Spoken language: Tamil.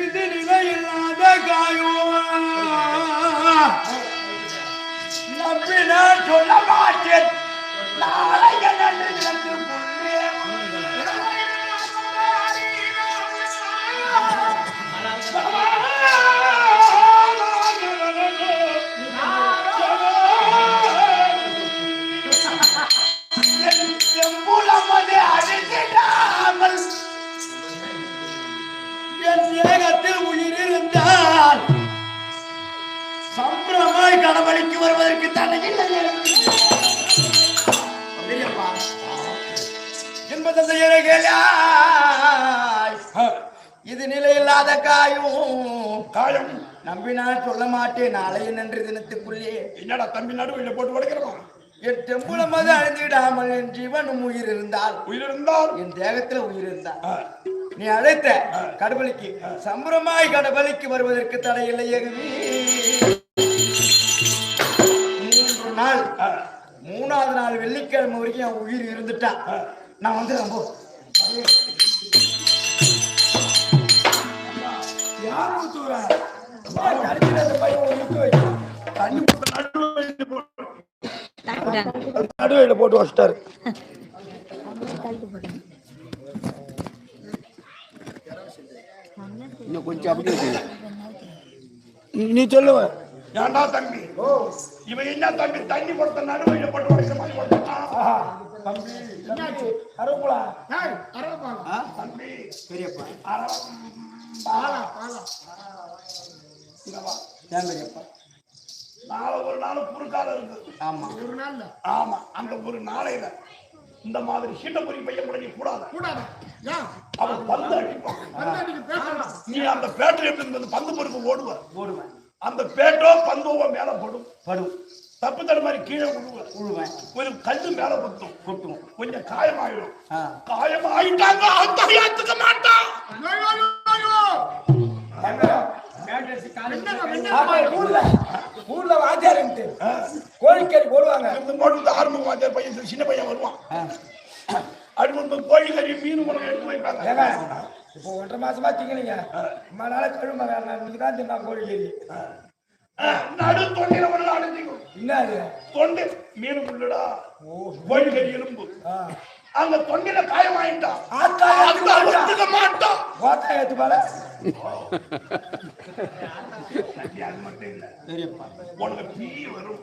இது நிலையில்லாத காயம் நம்பினா சொல்ல மாட்டேன் நாளைய நன்றி என் தேகத்தில் உயிர் இருந்தால் சம்பிரமாய் கடவுளுக்கு வருவதற்கு தடையில்லை இது நிலையில்லாத காயம் நம்பினால் சொல்ல மாட்டேன் நாளைய நன்றி தினத்துக்குள்ளே என்னடா தம்பி நடுவில் போட்டு உடைக்கிறோம் என் தெம்புலமது அழிந்திடாமல் என் ஜீவனும் உயிர் இருந்தால் என் தேகத்துல உயிர் இருந்தால் நீ அழைத்த கடவுளுக்கு சம்பரமாய் கடவுளுக்கு வருவதற்கு தடையில்லை. 3 நாள் 3வது நாள் வெள்ளிக்கிழமை வரைக்கும் என் உயிர் இருந்துட்டா நான் வந்து ரொம்ப யார் ஊத்துறேன் நடுவையில போட்டு வச்சிட்டாரு. இன்னும் கொஞ்சம் அப்படி நீ சொல்லுவ ஏன்டா தம்பி இவன் என்ன தம்பி தண்ணி கொடுத்த நடுவையில போட்டு வச்ச மாதிரி போட்டான் தம்பி என்னாச்சு அரவுளா அரவுளா தம்பி பெரியப்பா பாலா பாலா இங்கவா ஏன் பெரியப்பா நாளை ஒரு நாள் குறுக்கால இருக்கு. ஆமா ஒரு நாள்ல ஆமா அந்த ஒரு நாளையில இந்த மாதிரி சீட்டபுரி பையன் கூட நீ கூடாது கூடாது அவன் பந்து அடிப்பான். நீ அந்த பேட்டை எப்படி பந்து பொறுப்பு ஓடுவேன் அந்த பேட்டோ பந்தோவ மேல படும் தப்பு தடு மாதிரி கீழே விழுவேன் ஒரு கல்லு மேல கொட்டும் கொஞ்சம் காயமாயிடும். காயமாயிட்டாங்க அத்தகையாத்துக்க மாட்டான். ஊர்ல வாத்தியாருன்ட்டு கோழிக்கறி போடுவாங்க. போட்டு ஆரம்ப வாத்தியார் பையன் சின்ன பையன் வருவான். அது கோழிக்கறி மீன் உணவு எடுத்து வைப்பாங்க. இப்போ 1.5 மாசமா திங்கலீங்க நாளை கழும இன்னைக்கு தான் தின்னா கோழிக்கறி நடு தொண்டையில ஒரு அடைஞ்சிக்கும். என்ன தொண்டை மீன் முள்ளடா கோழிக்கறி எலும்பு அங்க தொண்டையில காயமாயிட்டான். மாட்டான் ஏத்து பால அது மட்டும் இல்ல உனக்கு தீ வரும்.